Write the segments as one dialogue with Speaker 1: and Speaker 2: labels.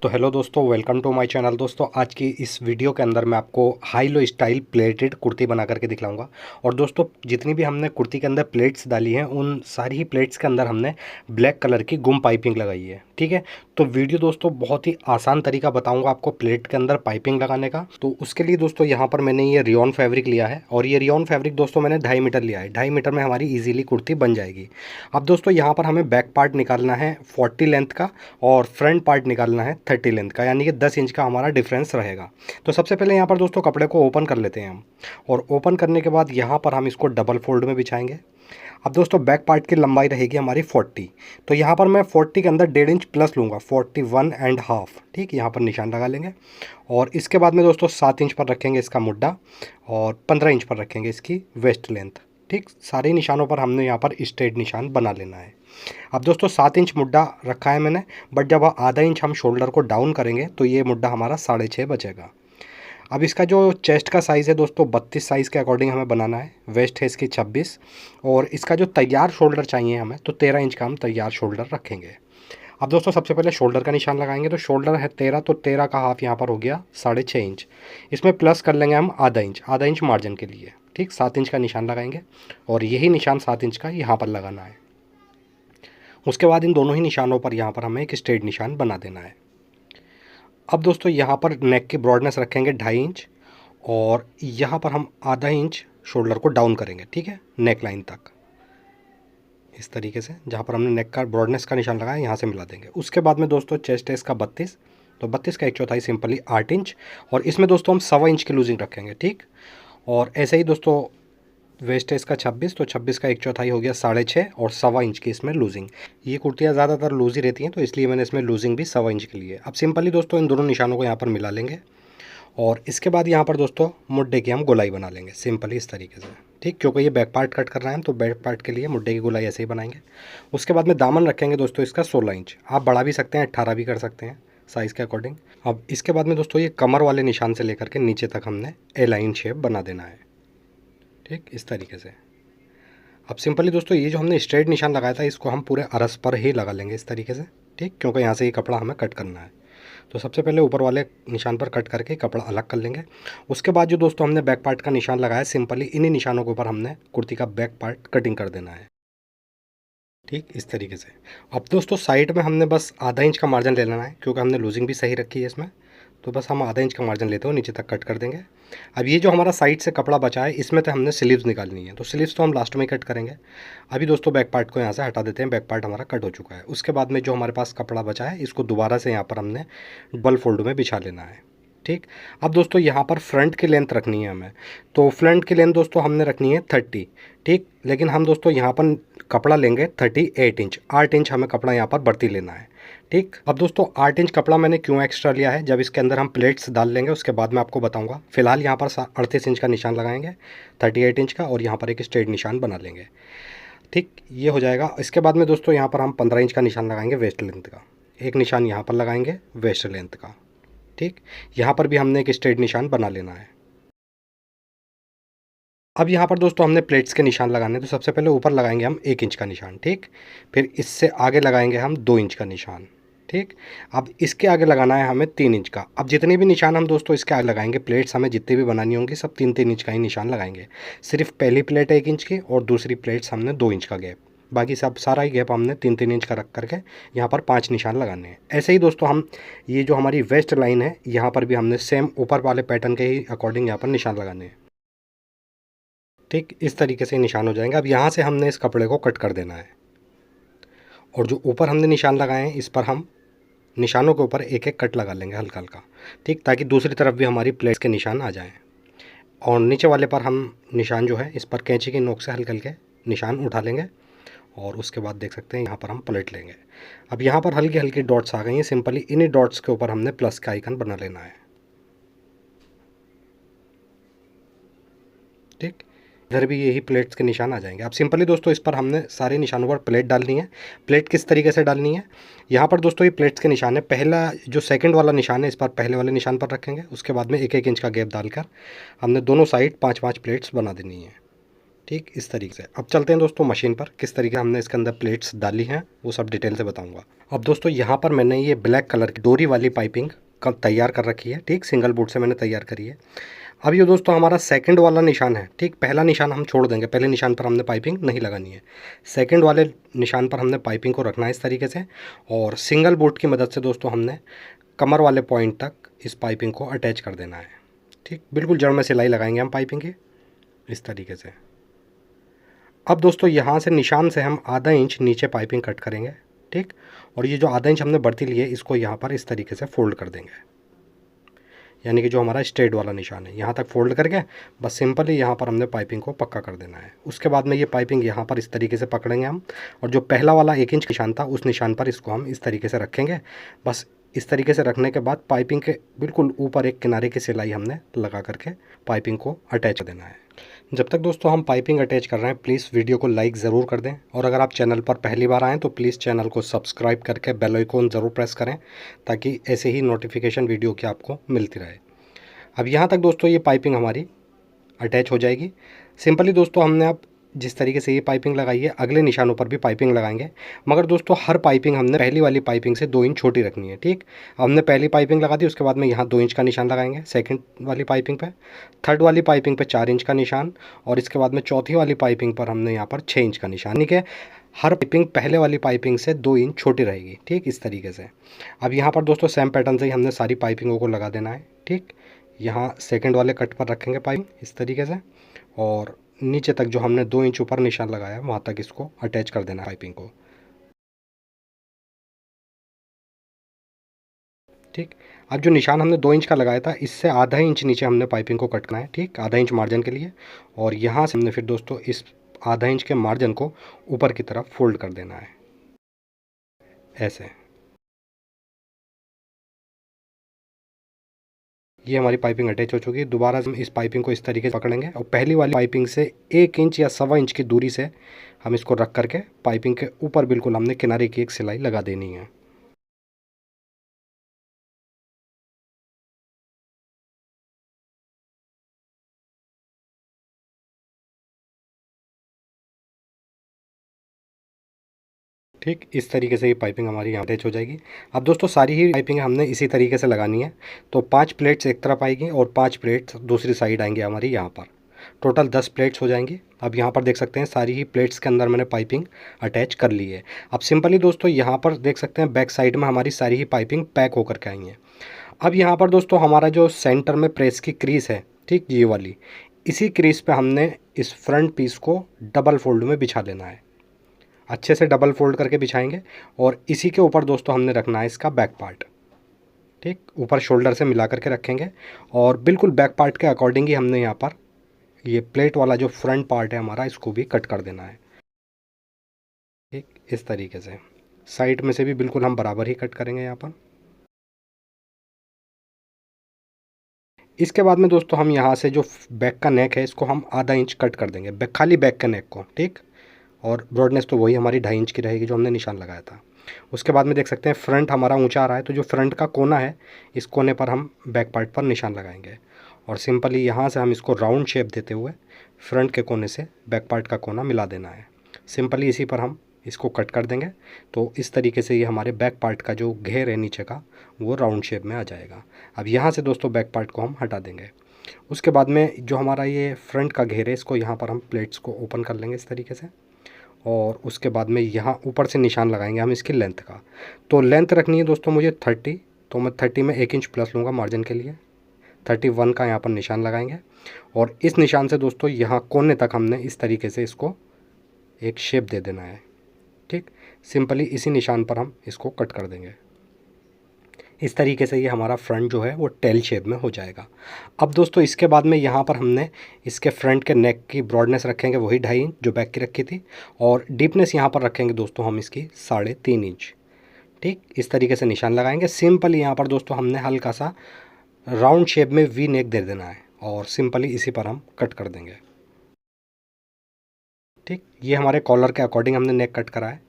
Speaker 1: तो हेलो दोस्तों, welcome to my channel. दोस्तों, आज की इस वीडियो के अंदर मैं आपको high low style plated kurti बना करके दिखलाऊंगा। और दोस्तों, जितनी भी हमने कुर्ती के अंदर प्लेट्स डाली हैं उन सारी ही प्लेट्स के अंदर हमने ब्लैक कलर की गुम पाइपिंग लगाई है। ठीक है, तो वीडियो दोस्तों बहुत ही आसान तरीका बताऊँगा आपको प्लेट के अंदर पाइपिंग लगाने का। तो उसके लिए दोस्तों यहाँ पर मैंने ये रियॉन फैब्रिक लिया है, और ये रियॉन फैब्रिक दोस्तों मैंने 2.5 मीटर लिया है। 2.5 मीटर में हमारी ईजिली कुर्ती बन जाएगी। अब दोस्तों यहाँ पर हमें बैक पार्ट निकालना है 40 लेंथ का, और फ्रंट पार्ट निकालना है 30 लेंथ का, यानी कि 10 इंच का हमारा डिफरेंस रहेगा। तो सबसे पहले यहाँ पर दोस्तों कपड़े को ओपन कर लेते हैं हम, और ओपन करने के बाद यहाँ पर हम इसको डबल फोल्ड में बिछाएंगे। अब दोस्तों बैक पार्ट की लंबाई रहेगी हमारी 40, तो यहाँ पर मैं 40 के अंदर 1.5 इंच प्लस लूँगा, 41.5। ठीक, यहाँ पर निशान लगा लेंगे। और इसके बाद में दोस्तों 7 इंच पर रखेंगे इसका मुड्ढा, और 15 इंच पर रखेंगे इसकी वेस्ट लेंथ। ठीक, सारे निशानों पर हमने यहाँ पर स्ट्रेट निशान बना लेना है। अब दोस्तों 7 इंच मुड्ढा रखा है मैंने, बट जब आधा इंच हम शोल्डर को डाउन करेंगे तो ये मुड्ढा हमारा 6.5 बचेगा। अब इसका जो चेस्ट का साइज़ है दोस्तों 32 साइज़ के अकॉर्डिंग हमें बनाना है। वेस्ट है इसकी 26, और इसका जो तैयार शोल्डर चाहिए हमें, तो 13 इंच का हम तैयार शोल्डर रखेंगे। अब दोस्तों सबसे पहले शोल्डर का निशान लगाएंगे। तो शोल्डर है 13, तो 13 का हाफ यहाँ पर हो गया 6.5 इंच। इसमें प्लस कर लेंगे हम आधा इंच मार्जिन के लिए। ठीक, 7 इंच का निशान लगाएंगे, और यही निशान 7 इंच का यहाँ पर लगाना है। उसके बाद इन दोनों ही निशानों पर यहाँ पर हमें एक स्ट्रेट निशान बना देना है। अब दोस्तों यहाँ पर नेक की ब्रॉडनेस रखेंगे 2.5 इंच, और यहाँ पर हम आधा इंच शोल्डर को डाउन करेंगे। ठीक है, नेक लाइन तक इस तरीके से, जहाँ पर हमने नेक का ब्रॉडनेस का निशान लगाया यहाँ से मिला देंगे। उसके बाद में दोस्तों चेस्ट है इसका 32, तो 32 का 1/4 सिंपली 8 इंच, और इसमें दोस्तों हम 1.25 इंच की लूजिंग रखेंगे। ठीक, और ऐसे ही दोस्तों वेस्ट है इसका 26, तो 26 का 1/4 हो गया 6.5, और 1.25 इंच की इसमें लूजिंग। ये कुर्तियाँ ज़्यादातर लूज ही रहती हैं, तो इसलिए मैंने इसमें लूजिंग भी 1.25 इंच के लिए। अब सिंपली दोस्तों इन दोनों निशानों को यहाँ पर मिला लेंगे, और इसके बाद यहाँ पर दोस्तों मुड्ढे की हम गोलाई बना लेंगे सिंपली इस तरीके से। ठीक, क्योंकि ये बैक पार्ट कट कर रहे हैं हम, तो बैक पार्ट के लिए मुड्ढे की गोलाई ऐसे ही बनाएंगे। उसके बाद में दामन रखेंगे दोस्तों इसका 16 इंच। आप बढ़ा भी सकते हैं, 18 भी कर सकते हैं साइज़ के अकॉर्डिंग। अब इसके बाद में दोस्तों ये कमर वाले निशान से लेकर के नीचे तक हमने ए लाइन शेप बना देना है। ठीक, इस तरीके से। अब सिंपली दोस्तों ये जो हमने स्ट्रेट निशान लगाया था इसको हम पूरे अरस पर ही लगा लेंगे इस तरीके से। ठीक, क्योंकि यहाँ से ये कपड़ा हमें कट करना है। तो सबसे पहले ऊपर वाले निशान पर कट करके कपड़ा अलग कर लेंगे। उसके बाद जो दोस्तों हमने बैक पार्ट का निशान लगाया, सिंपली इन्हीं निशानों के ऊपर हमने कुर्ती का बैक पार्ट कटिंग कर देना है। ठीक, इस तरीके से। अब दोस्तों साइड में हमने बस आधा इंच का मार्जिन ले लेना है, क्योंकि हमने लूजिंग भी सही रखी है इसमें। तो बस हम आधा इंच का मार्जिन लेते हुए नीचे तक कट कर देंगे। अब ये जो हमारा साइड से कपड़ा बचा है इसमें तो हमने स्लीव्स निकालनी है, तो स्लीव्स तो हम लास्ट में कट करेंगे। अभी दोस्तों बैक पार्ट को यहाँ से हटा देते हैं, बैक पार्ट हमारा कट हो चुका है। उसके बाद में जो हमारे पास कपड़ा बचा है इसको दोबारा से यहाँ पर हमने डबल फोल्ड में बिछा लेना है। ठीक, अब दोस्तों यहाँ पर फ्रंट की लेंथ रखनी है हमें, तो फ्रंट की लेंथ दोस्तों हमने रखनी है 30। ठीक, लेकिन हम दोस्तों यहाँ पर कपड़ा लेंगे 38 इंच, 8 इंच हमें कपड़ा यहाँ पर बढ़ती लेना है। ठीक, अब दोस्तों 8 इंच कपड़ा मैंने क्यों एक्स्ट्रा लिया है, जब इसके अंदर हम प्लेट्स डाल लेंगे उसके बाद मैं आपको बताऊंगा। फिलहाल यहाँ पर 38 इंच का निशान लगाएंगे, 38 इंच का, और यहाँ पर एक स्ट्रेट निशान बना लेंगे। ठीक, ये हो जाएगा। इसके बाद में दोस्तों यहाँ पर हम 15 इंच का निशान लगाएंगे वेस्ट लेंथ का, एक निशान यहाँ पर लगाएंगे वेस्ट लेंथ का। ठीक, यहाँ पर भी हमने एक स्ट्रेट निशान बना लेना है। अब यहाँ पर दोस्तों हमने प्लेट्स के निशान लगाने हैं, तो सबसे पहले ऊपर लगाएंगे हम 1 इंच का निशान। ठीक, फिर इससे आगे लगाएंगे हम 2 इंच का निशान। ठीक, अब इसके आगे लगाना है हमें 3 इंच का। अब जितने भी निशान हम दोस्तों इसके आगे लगाएंगे, प्लेट्स हमें जितनी भी बनानी होंगी सब 3-3 इंच का ही निशान लगाएंगे। सिर्फ पहली प्लेट 1 इंच की, और दूसरी प्लेट्स हमने 2 इंच का गैप, बाकी सब सारा ही गैप हमने 3-3 इंच का रख करके यहाँ पर 5 निशान लगाने हैं। ऐसे ही दोस्तों हम ये जो हमारी वेस्ट लाइन है यहाँ पर भी हमने सेम ऊपर वाले पैटर्न के ही अकॉर्डिंग यहाँ पर निशान लगाने हैं। ठीक, इस तरीके से निशान हो जाएंगे। अब यहाँ से हमने इस कपड़े को कट कर देना है, और जो ऊपर हमने निशान लगाए हैं इस पर हम निशानों के ऊपर एक एक कट लगा लेंगे हल्का हल्का। ठीक, ताकि दूसरी तरफ भी हमारी प्लेट्स के निशान आ जाएं। और नीचे वाले पर हम निशान जो है इस पर कैंची की नोक से हल्के हल्के निशान उठा लेंगे, और उसके बाद देख सकते हैं यहाँ पर हम पलट लेंगे। अब यहाँ पर हल्की हल्की डॉट्स आ गई हैं, सिंपली इन्हीं डॉट्स के ऊपर हमने प्लस का आइकन बना लेना है। ठीक, इधर भी यही प्लेट्स के निशान आ जाएंगे। अब सिंपली दोस्तों इस पर हमने सारे निशानों पर प्लेट डालनी है। प्लेट किस तरीके से डालनी है, यहाँ पर दोस्तों ये प्लेट्स के निशान है। पहला जो सेकंड वाला निशान है इस पर पहले वाले निशान पर रखेंगे, उसके बाद में 1-1 इंच का गैप डालकर हमने दोनों साइड 5-5 प्लेट्स बना देनी है। ठीक इस तरीके से। अब चलते हैं दोस्तों मशीन पर, किस तरीके हमने इसके अंदर प्लेट्स डाली हैं वो सब डिटेल से बताऊंगा। अब दोस्तों यहाँ पर मैंने ये ब्लैक कलर की डोरी वाली पाइपिंग तैयार कर रखी है, ठीक सिंगल बोर्ड से मैंने तैयार करी है। अब ये दोस्तों हमारा सेकंड वाला निशान है, ठीक पहला निशान हम छोड़ देंगे, पहले निशान पर हमने पाइपिंग नहीं लगानी है। सेकंड वाले निशान पर हमने पाइपिंग को रखना है इस तरीके से, और सिंगल बोर्ड की मदद से दोस्तों हमने कमर वाले पॉइंट तक इस पाइपिंग को अटैच कर देना है। ठीक बिल्कुल जड़ में सिलाई लगाएंगे हम पाइपिंग की इस तरीके से। अब दोस्तों यहाँ से निशान से हम आधा इंच नीचे पाइपिंग कट करेंगे, ठीक, और ये जो आधा इंच हमने बढ़ती ली है इसको यहाँ पर इस तरीके से फोल्ड कर देंगे, यानी कि जो हमारा स्ट्रेट वाला निशान है यहाँ तक फोल्ड करके बस सिंपली यहाँ पर हमने पाइपिंग को पक्का कर देना है। उसके बाद में ये पाइपिंग यहाँ पर इस तरीके से पकड़ेंगे हम, और जो पहला वाला 1 इंच निशान था उस निशान पर इसको हम इस तरीके से रखेंगे। बस इस तरीके से रखने के बाद पाइपिंग के बिल्कुल ऊपर एक किनारे की सिलाई हमने लगा करके पाइपिंग को अटैच देना है। जब तक दोस्तों हम पाइपिंग अटैच कर रहे हैं प्लीज़ वीडियो को लाइक ज़रूर कर दें, और अगर आप चैनल पर पहली बार आएँ तो प्लीज़ चैनल को सब्सक्राइब करके बेल आइकन ज़रूर प्रेस करें, ताकि ऐसे ही नोटिफिकेशन वीडियो की आपको मिलती रहे। अब यहाँ तक दोस्तों ये पाइपिंग हमारी अटैच हो जाएगी। सिंपली दोस्तों हमने अब जिस तरीके से ये पाइपिंग लगाई है अगले निशानों पर भी पाइपिंग लगाएंगे, मगर दोस्तों हर पाइपिंग हमने पहली वाली पाइपिंग से 2 इंच छोटी रखनी है। ठीक, हमने पहली पाइपिंग लगा दी, उसके बाद में यहाँ 2 इंच का निशान लगाएंगे सेकंड वाली पाइपिंग पे, थर्ड वाली पाइपिंग पे 4 इंच का निशान, और इसके बाद में चौथी वाली पाइपिंग पर हमने यहाँ पर 6 इंच का निशान, यानी कि हर पाइपिंग पहले वाली पाइपिंग से 2 इंच छोटी रहेगी। ठीक इस तरीके से। अब यहाँ पर दोस्तों सेम पैटर्न से ही हमने सारी पाइपिंगों को लगा देना है। ठीक, यहाँ सेकंड वाले कट पर रखेंगे पाइपिंग इस तरीके से, और नीचे तक जो हमने 2 इंच ऊपर निशान लगाया है वहाँ तक इसको अटैच कर देना है पाइपिंग को। ठीक, अब जो निशान हमने 2 इंच का लगाया था इससे आधा इंच नीचे हमने पाइपिंग को कट करना है। ठीक, आधा इंच मार्जिन के लिए, और यहाँ से हमने फिर दोस्तों इस आधा इंच के मार्जिन को ऊपर की तरफ फोल्ड कर देना है ऐसे। ये हमारी पाइपिंग अटैच हो चुकी है। दोबारा हम इस पाइपिंग को इस तरीके से पकड़ेंगे, और पहली वाली पाइपिंग से 1 इंच या 1.25 इंच की दूरी से हम इसको रख करके पाइपिंग के ऊपर बिल्कुल हमने किनारे की एक सिलाई लगा देनी है। ठीक, इस तरीके से ये पाइपिंग हमारी यहाँ अटैच हो जाएगी। अब दोस्तों सारी ही पाइपिंग हमने इसी तरीके से लगानी है, तो 5 प्लेट्स एक तरफ आएगी और 5 प्लेट्स दूसरी साइड आएंगी हमारी यहाँ पर। टोटल 10 प्लेट्स हो जाएंगी। अब यहाँ पर देख सकते हैं सारी ही प्लेट्स के अंदर मैंने पाइपिंग अटैच कर ली है। अब सिंपली दोस्तों यहाँ पर देख सकते हैं बैक साइड में हमारी सारी ही पाइपिंग पैक होकर के आई हैं। अब यहाँ पर दोस्तों हमारा जो सेंटर में प्रेस की क्रीज है, ठीक ये वाली, इसी क्रीज पे हमने इस फ्रंट पीस को डबल फोल्ड में बिछा लेना है। अच्छे से डबल फोल्ड करके बिछाएंगे, और इसी के ऊपर दोस्तों हमने रखना है इसका बैक पार्ट। ठीक, ऊपर शोल्डर से मिला करके रखेंगे, और बिल्कुल बैक पार्ट के अकॉर्डिंग ही हमने यहाँ पर ये प्लेट वाला जो फ्रंट पार्ट है हमारा इसको भी कट कर देना है। ठीक, इस तरीके से साइड में से भी बिल्कुल हम बराबर ही कट करेंगे यहाँ पर। इसके बाद में दोस्तों हम यहाँ से जो बैक का नेक है इसको हम आधा इंच कट कर देंगे, खाली बैक के नेक को। ठीक, और ब्रॉडनेस तो वही हमारी 2.5 इंच की रहेगी जो हमने निशान लगाया था। उसके बाद में देख सकते हैं फ्रंट हमारा ऊंचा आ रहा है, तो जो फ्रंट का कोना है इस कोने पर हम बैक पार्ट पर निशान लगाएंगे, और सिंपली यहाँ से हम इसको राउंड शेप देते हुए फ्रंट के कोने से बैक पार्ट का कोना मिला देना है। सिंपली इसी पर हम इसको कट कर देंगे, तो इस तरीके से ये हमारे बैक पार्ट का जो घेर है नीचे का वो राउंड शेप में आ जाएगा। अब यहाँ से दोस्तों बैक पार्ट को हम हटा देंगे। उसके बाद में जो हमारा ये फ्रंट का घेर है इसको यहाँ पर हम प्लेट्स को ओपन कर लेंगे इस तरीके से, और उसके बाद में यहाँ ऊपर से निशान लगाएंगे हम इसकी लेंथ का। तो लेंथ रखनी है दोस्तों मुझे 30, तो मैं 30 में 1 इंच प्लस लूँगा मार्जिन के लिए। 31 का यहाँ पर निशान लगाएंगे, और इस निशान से दोस्तों यहाँ कोने तक हमने इस तरीके से इसको एक शेप दे देना है। ठीक, सिंपली इसी निशान पर हम इसको कट कर देंगे। इस तरीके से ये हमारा फ्रंट जो है वो टेल शेप में हो जाएगा। अब दोस्तों इसके बाद में यहाँ पर हमने इसके फ्रंट के नेक की ब्रॉडनेस रखेंगे वही 2.5 इंच जो बैक की रखी थी, और डीपनेस यहाँ पर रखेंगे दोस्तों हम इसकी 3.5 इंच। ठीक, इस तरीके से निशान लगाएंगे। सिंपली यहाँ पर दोस्तों हमने हल्का सा राउंड शेप में वी नेक दे देना है, और सिंपली इसी पर हम कट कर देंगे। ठीक, ये हमारे कॉलर के अकॉर्डिंग हमने नेक कट करा है।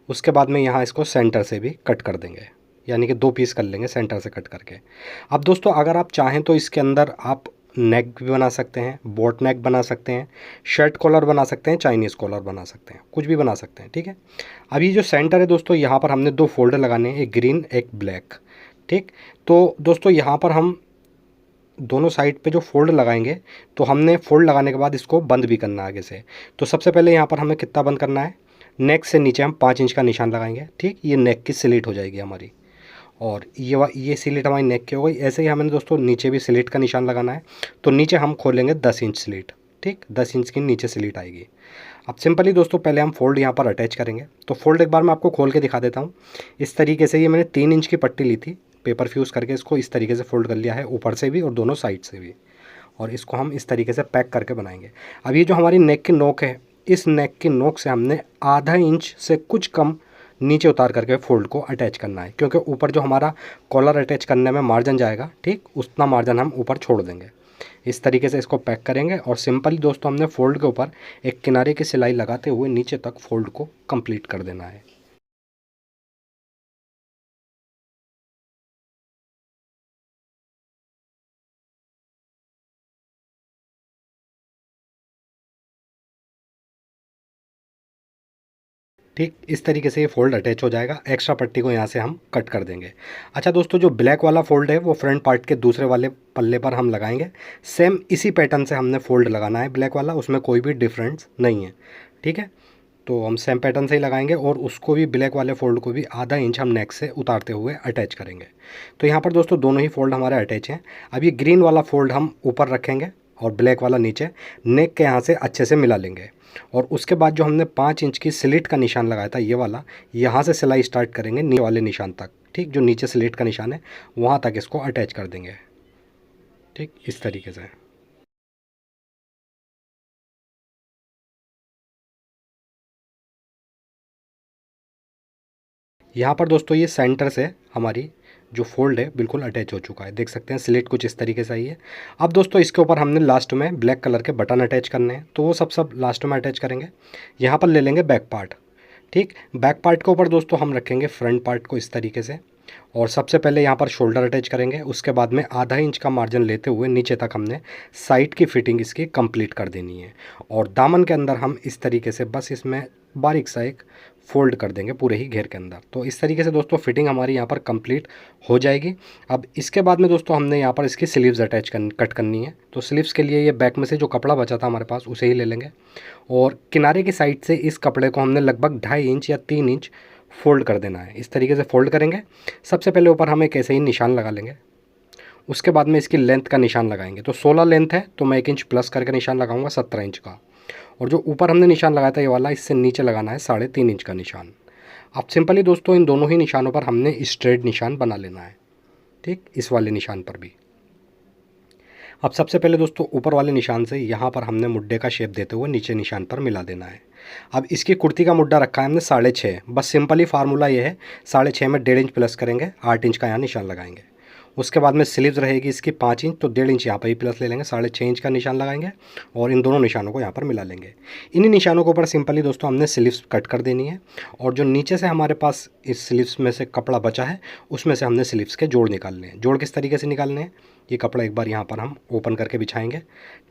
Speaker 1: उसके बाद में यहाँ इसको सेंटर से भी कट कर देंगे, यानी कि 2 पीस कर लेंगे सेंटर से कट करके। अब दोस्तों अगर आप चाहें तो इसके अंदर आप नेक भी बना सकते हैं, बोट नेक बना सकते हैं, शर्ट कॉलर बना सकते हैं, चाइनीज़ कॉलर बना सकते हैं, कुछ भी बना सकते हैं। ठीक है, अब ये जो सेंटर है दोस्तों, यहाँ पर हमने दो फोल्डर लगाने हैं, एक ग्रीन एक ब्लैक। ठीक, तो दोस्तों यहाँ पर हम दोनों साइड पे जो फोल्ड लगाएंगे, तो हमने फोल्ड लगाने के बाद इसको बंद भी करना है आगे से। तो सबसे पहले यहाँ पर हमें कितना बंद करना है, नेक से नीचे हम 5 इंच का निशान लगाएंगे। ठीक, ये नेक की स्लिट हो जाएगी हमारी, और ये स्लिट हमारी नेक की हो गई। ऐसे ही हमें दोस्तों नीचे भी स्लिट का निशान लगाना है। तो नीचे हम खोलेंगे 10 इंच स्लिट। ठीक, 10 इंच की नीचे स्लिट आएगी। अब सिंपली दोस्तों पहले हम फोल्ड यहाँ पर अटैच करेंगे। तो फोल्ड एक बार मैं आपको खोल के दिखा देता हूँ। इस तरीके से ये मैंने 3 इंच की पट्टी ली थी, पेपर फ्यूज़ करके इसको इस तरीके से फोल्ड कर लिया है, ऊपर से भी और दोनों साइड से भी। और इसको हम इस तरीके से पैक करके बनाएंगे। अब ये जो हमारी नेक की नोक है, इस नेक की नोक से हमने आधा इंच से कुछ कम नीचे उतार करके फोल्ड को अटैच करना है, क्योंकि ऊपर जो हमारा कॉलर अटैच करने में मार्जिन जाएगा, ठीक, उतना मार्जिन हम ऊपर छोड़ देंगे। इस तरीके से इसको पैक करेंगे और सिंपली दोस्तों हमने फोल्ड के ऊपर एक किनारे की सिलाई लगाते हुए नीचे तक फोल्ड को कंप्लीट कर देना है। ठीक, इस तरीके से ये फ़ोल्ड अटैच हो जाएगा। एक्स्ट्रा पट्टी को यहाँ से हम कट कर देंगे। अच्छा दोस्तों, जो ब्लैक वाला फ़ोल्ड है वो फ्रंट पार्ट के दूसरे वाले पल्ले पर हम लगाएंगे। सेम इसी पैटर्न से हमने फ़ोल्ड लगाना है ब्लैक वाला, उसमें कोई भी डिफरेंस नहीं है। ठीक है, तो हम सेम पैटर्न से ही लगाएंगे और उसको भी, ब्लैक वाले फ़ोल्ड को भी आधा इंच हम नेक से उतारते हुए अटैच करेंगे। तो यहाँ पर दोस्तों दोनों ही फ़ोल्ड हमारे अटैच हैं। अब ये ग्रीन वाला फ़ोल्ड हम ऊपर रखेंगे और ब्लैक वाला नीचे, नेक के यहाँ से अच्छे से मिला लेंगे। और उसके बाद जो हमने 5 इंच की स्लिट का निशान लगाया था, ये वाला, यहाँ से सिलाई स्टार्ट करेंगे नीचे वाले निशान तक। ठीक, जो नीचे स्लिट का निशान है वहाँ तक इसको अटैच कर देंगे। ठीक, इस तरीके से। यहाँ पर दोस्तों ये सेंटर से हमारी जो फोल्ड है बिल्कुल अटैच हो चुका है, देख सकते हैं स्लिट कुछ इस तरीके से आई है। अब दोस्तों इसके ऊपर हमने लास्ट में ब्लैक कलर के बटन अटैच करने हैं, तो वो सब लास्ट में अटैच करेंगे। यहाँ पर ले लेंगे बैक पार्ट। ठीक, बैक पार्ट के ऊपर दोस्तों हम रखेंगे फ्रंट पार्ट को इस तरीके से, और सबसे पहले यहाँ पर शोल्डर अटैच करेंगे। उसके बाद में आधा इंच का मार्जिन लेते हुए नीचे तक हमने साइड की फिटिंग इसकी कंप्लीट कर देनी है। और दामन के अंदर हम इस तरीके से बस इसमें बारीक सा एक फोल्ड कर देंगे पूरे ही घेर के अंदर। तो इस तरीके से दोस्तों फिटिंग हमारी यहाँ पर कंप्लीट हो जाएगी। अब इसके बाद में दोस्तों हमने यहाँ पर इसकी स्लीव्स कट करनी है। तो स्लीव्स के लिए ये बैक में से जो कपड़ा बचा था हमारे पास उसे ही ले लेंगे, और किनारे की साइड से इस कपड़े को हमने लगभग 2.5 इंच या 3 इंच फ़ोल्ड कर देना है। इस तरीके से फ़ोल्ड करेंगे। सबसे पहले ऊपर हम एक ऐसे ही निशान लगा लेंगे, उसके बाद में इसकी लेंथ का निशान लगाएंगे। तो 16 लेंथ है, तो मैं 1 इंच प्लस करके निशान लगाऊंगा 17 इंच का। और जो ऊपर हमने निशान लगाया था ये वाला, इससे नीचे लगाना है 3.5 इंच का निशान। अब सिंपली दोस्तों इन दोनों ही निशानों पर हमने स्ट्रेट निशान बना लेना है। ठीक, इस वाले निशान पर भी। अब सबसे पहले दोस्तों ऊपर वाले निशान से यहाँ पर हमने मुड्डे का शेप देते हुए नीचे निशान पर मिला देना है। अब इसकी कुर्ती का मुड्डा रखा है हमने 6.5। बस सिंपली फार्मूला ये है, 6.5 में 1.5 इंच प्लस करेंगे, 8 इंच का यहाँ निशान लगाएंगे। उसके बाद में स्लीव्स रहेगी इसकी 5 इंच, तो 1.5 इंच यहाँ पर ही प्लस ले लेंगे, 6.5 इंच का निशान लगाएंगे और इन दोनों निशानों को यहाँ पर मिला लेंगे। इन्हीं निशानों के ऊपर सिंपली दोस्तों हमने स्लीव्स कट कर देनी है, और जो नीचे से हमारे पास इस स्लीव्स में से कपड़ा बचा है उसमें से हमने स्लीव्स के जोड़ निकालने हैं। जोड़ किस तरीके से निकालने हैं, ये कपड़ा एक बार यहाँ पर हम ओपन करके बिछाएंगे।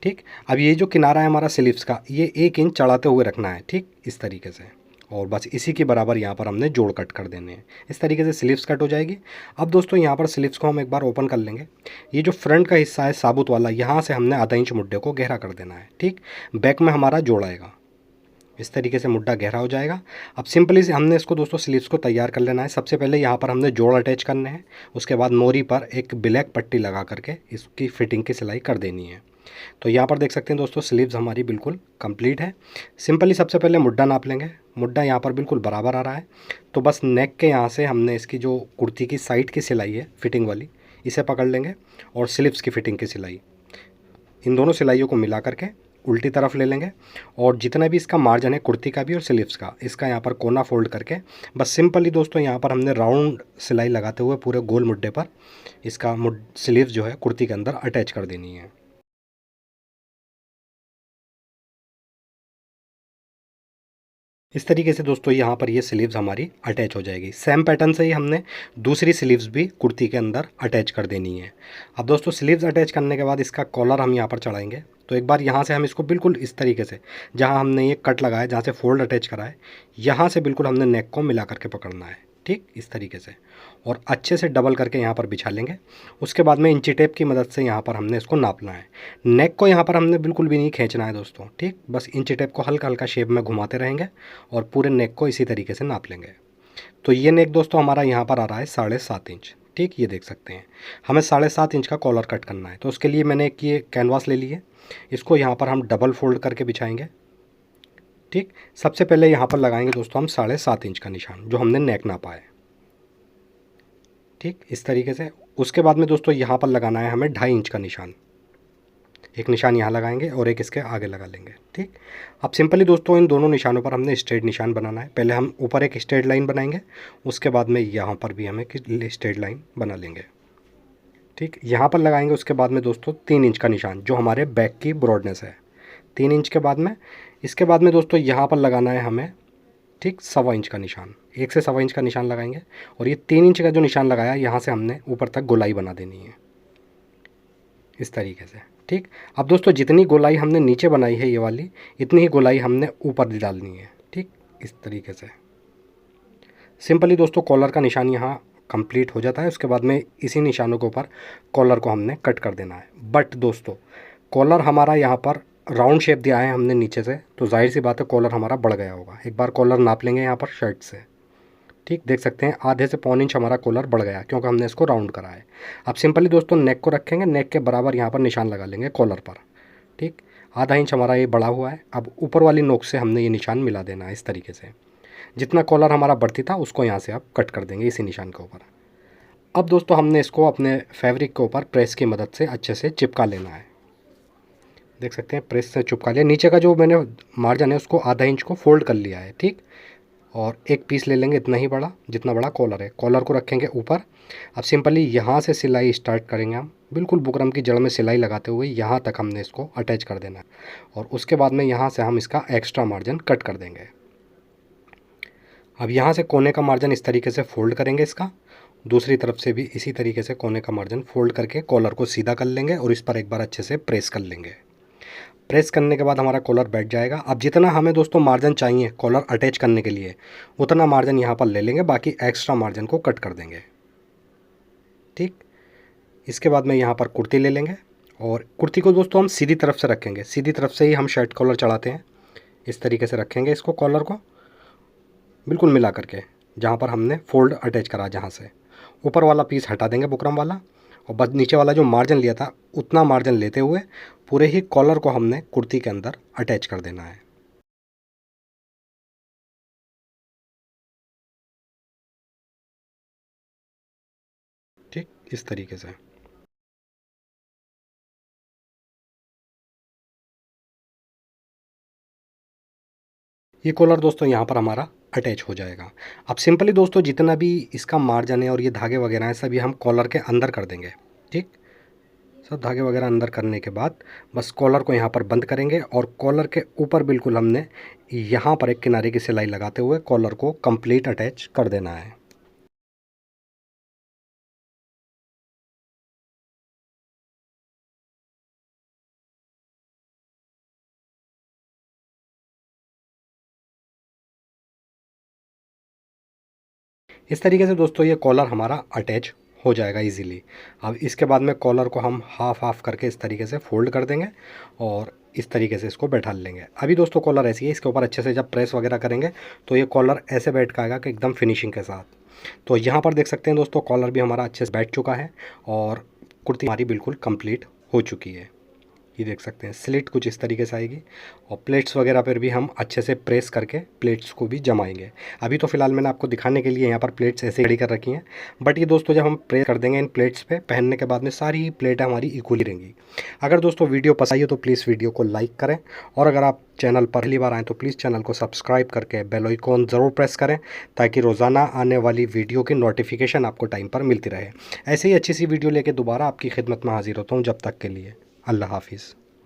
Speaker 1: ठीक, अब ये जो किनारा है हमारा स्लीव्स का, ये 1 इंच चढ़ाते हुए रखना है। ठीक, इस तरीके से, और बस इसी के बराबर यहाँ पर हमने जोड़ कट कर देने हैं। इस तरीके से स्लीव्स कट हो जाएगी। अब दोस्तों यहाँ पर स्लीव्स को हम एक बार ओपन कर लेंगे। ये जो फ्रंट का हिस्सा है साबुत वाला, यहाँ से हमने आधा इंच मुड्डे को गहरा कर देना है। ठीक, बैक में हमारा जोड़ आएगा, इस तरीके से मुड्डा गहरा हो जाएगा। अब सिंपली से हमने इसको दोस्तों स्लीव्स को तैयार कर लेना है। सबसे पहले यहाँ पर हमने जोड़ अटैच करने हैं, उसके बाद मोरी पर एक ब्लैक पट्टी लगा करके इसकी फिटिंग की सिलाई कर देनी है। तो यहाँ पर देख सकते हैं दोस्तों स्लीव्स हमारी बिल्कुल कंप्लीट है। सिंपली सबसे पहले मुड्डा नाप लेंगे। मुड्डा यहाँ पर बिल्कुल बराबर आ रहा है, तो बस नेक के यहाँ से हमने इसकी जो कुर्ती की साइड की सिलाई है फिटिंग वाली, इसे पकड़ लेंगे, और स्लीव्स की फिटिंग की सिलाई, इन दोनों सिलाइयों को मिला करके उल्टी तरफ ले लेंगे। और जितना भी इसका मार्जिन है कुर्ती का भी और स्लीव्स का, इसका यहाँ पर कोना फोल्ड करके बस सिंपली दोस्तों यहाँ पर हमने राउंड सिलाई लगाते हुए पूरे गोल मुड्डे पर इसका स्लीव्स जो है कुर्ती के अंदर अटैच कर देनी है। इस तरीके से दोस्तों यहाँ पर ये स्लीव्स हमारी अटैच हो जाएगी। सेम पैटर्न से ही हमने दूसरी स्लीव्स भी कुर्ती के अंदर अटैच कर देनी है। अब दोस्तों स्लीव्स अटैच करने के बाद इसका कॉलर हम यहाँ पर चढ़ाएंगे। तो एक बार यहाँ से हम इसको बिल्कुल इस तरीके से, जहाँ हमने ये कट लगाया, जहाँ से फोल्ड अटैच करा है, यहाँ से बिल्कुल हमने नेक को मिला करके पकड़ना है, ठीक इस तरीके से, और अच्छे से डबल करके यहाँ पर बिछा लेंगे। उसके बाद में इंची टेप की मदद से यहाँ पर हमने इसको नापना है। नेक को यहाँ पर हमने बिल्कुल भी नहीं खींचना है दोस्तों, ठीक, बस इंची टेप को हल्का हल्का शेप में घुमाते रहेंगे और पूरे नेक को इसी तरीके से नाप लेंगे। तो ये नेक दोस्तों हमारा यहाँ पर आ रहा है 7.5 इंच, ठीक, ये देख सकते हैं। हमें 7.5 इंच का कॉलर कट करना है। तो उसके लिए मैंने एक ये कैनवास ले ली है, इसको यहाँ पर हम डबल फोल्ड करके बिछाएंगे, ठीक। सबसे पहले यहाँ पर लगाएंगे दोस्तों हम 7.5 इंच का निशान जो हमने नेक नापा है, ठीक इस तरीके से। उसके बाद में दोस्तों यहाँ पर लगाना है हमें 2.5 इंच का निशान। एक निशान यहाँ लगाएंगे और एक इसके आगे लगा लेंगे, ठीक। अब सिंपली दोस्तों इन दोनों निशानों पर हमने स्ट्रेट निशान बनाना है। पहले हम ऊपर एक स्ट्रेट लाइन बनाएंगे, उसके बाद में यहाँ पर भी हमें स्ट्रेट लाइन बना लेंगे, ठीक। यहाँ पर लगाएंगे उसके बाद में दोस्तों 3 इंच का निशान जो हमारे बैक की ब्रॉडनेस है, 3 इंच के बाद में। इसके बाद में दोस्तों यहाँ पर लगाना है हमें, ठीक, 1.25 इंच का निशान, 1 से 1.25 इंच का निशान लगाएंगे। और ये 3 इंच का जो निशान लगाया यहाँ से हमने ऊपर तक गोलाई बना देनी है इस तरीके से, ठीक। अब दोस्तों जितनी गोलाई हमने नीचे बनाई है ये वाली, इतनी ही गोलाई हमने ऊपर डालनी है, ठीक इस तरीके से। सिंपली दोस्तों कॉलर का निशान यहाँ कंप्लीट हो जाता है। उसके बाद में इसी निशानों के ऊपर कॉलर को हमने कट कर देना है। बट दोस्तों कॉलर हमारा यहाँ पर राउंड शेप दिया है हमने नीचे से, तो जाहिर सी बात है कॉलर हमारा बढ़ गया होगा। एक बार कॉलर नाप लेंगे यहाँ पर शर्ट से, ठीक देख सकते हैं आधे से 1.25 इंच हमारा कॉलर बढ़ गया क्योंकि हमने इसको राउंड करा है। अब सिंपली दोस्तों नेक को रखेंगे, नेक के बराबर यहाँ पर निशान लगा लेंगे कॉलर पर, ठीक। आधा इंच हमारा ये बढ़ा हुआ है। अब ऊपर वाली नोक से हमने ये निशान मिला देना है इस तरीके से। जितना कॉलर हमारा बढ़ती था उसको यहाँ से आप कट कर देंगे इसी निशान के ऊपर। अब दोस्तों हमने इसको अपने फैब्रिक के ऊपर प्रेस की मदद से अच्छे से चिपका लेना है। देख सकते हैं प्रेस से चिपका लिया। नीचे का जो मैंने मार्जिन है उसको आधा इंच को फोल्ड कर लिया है, ठीक। और एक पीस ले लेंगे इतना ही बड़ा जितना बड़ा कॉलर है, कॉलर को रखेंगे ऊपर। अब सिंपली यहाँ से सिलाई स्टार्ट करेंगे हम, बिल्कुल बुकरम की जड़ में सिलाई लगाते हुए यहाँ तक हमने इसको अटैच कर देना है। और उसके बाद में यहाँ से हम इसका एक्स्ट्रा मार्जिन कट कर देंगे। अब यहाँ से कोने का मार्जिन इस तरीके से फोल्ड करेंगे इसका, दूसरी तरफ से भी इसी तरीके से कोने का मार्जिन फोल्ड करके कॉलर को सीधा कर लेंगे और इस पर एक बार अच्छे से प्रेस कर लेंगे। प्रेस करने के बाद हमारा कॉलर बैठ जाएगा। अब जितना हमें दोस्तों मार्जिन चाहिए कॉलर अटैच करने के लिए उतना मार्जिन यहाँ पर ले लेंगे, बाकी एक्स्ट्रा मार्जिन को कट कर देंगे, ठीक। इसके बाद में यहाँ पर कुर्ती ले लेंगे और कुर्ती को दोस्तों हम सीधी तरफ से रखेंगे, सीधी तरफ से ही हम शर्ट कॉलर चढ़ाते हैं। इस तरीके से रखेंगे इसको, कॉलर को बिल्कुल मिला करके जहाँ पर हमने फोल्ड अटैच करा, जहाँ से ऊपर वाला पीस हटा देंगे बुकरम वाला, और बस नीचे वाला जो मार्जिन लिया था उतना मार्जिन लेते हुए पूरे ही कॉलर को हमने कुर्ती के अंदर अटैच कर देना है, ठीक इस तरीके से। ये कॉलर दोस्तों यहाँ पर हमारा अटैच हो जाएगा। अब सिंपली दोस्तों जितना भी इसका मार्जिन है और ये धागे वगैरह हैं सभी हम कॉलर के अंदर कर देंगे, ठीक। सब धागे वगैरह अंदर करने के बाद बस कॉलर को यहाँ पर बंद करेंगे और कॉलर के ऊपर बिल्कुल हमने यहाँ पर एक किनारे की सिलाई लगाते हुए कॉलर को कंप्लीट अटैच कर देना है। इस तरीके से दोस्तों ये कॉलर हमारा अटैच हो जाएगा इजीली। अब इसके बाद में कॉलर को हम हाफ हाफ करके इस तरीके से फोल्ड कर देंगे और इस तरीके से इसको बैठा लेंगे। अभी दोस्तों कॉलर ऐसी है, इसके ऊपर अच्छे से जब प्रेस वगैरह करेंगे तो ये कॉलर ऐसे बैठ के आएगा कि एकदम फिनिशिंग के साथ। तो यहाँ पर देख सकते हैं दोस्तों कॉलर भी हमारा अच्छे से बैठ चुका है और कुर्ती हमारी बिल्कुल कंप्लीट हो चुकी है। ये देख सकते हैं स्लिट कुछ इस तरीके से आएगी और प्लेट्स वगैरह पर भी हम अच्छे से प्रेस करके प्लेट्स को भी जमाएंगे। अभी तो फिलहाल मैंने आपको दिखाने के लिए यहाँ पर प्लेट्स ऐसे खड़ी कर रखी हैं, बट ये दोस्तों जब हम प्रेस कर देंगे इन प्लेट्स पे पहनने के बाद में सारी ही प्लेटें हमारी इक्वली रहेंगी। अगर दोस्तों वीडियो पसंद आई हो तो प्लीज़ वीडियो को लाइक करें और अगर आप चैनल पर पहली बार आएँ तो प्लीज़ चैनल को सब्सक्राइब करके बेल आइकॉन ज़रूर प्रेस करें ताकि रोज़ाना आने वाली वीडियो की नोटिफिकेशन आपको टाइम पर मिलती रहे। ऐसे ही अच्छी सी वीडियो लेके दोबारा आपकी खिदमत में हाजिर होता हूँ। जब तक के लिए अल्लाह हाफिज़।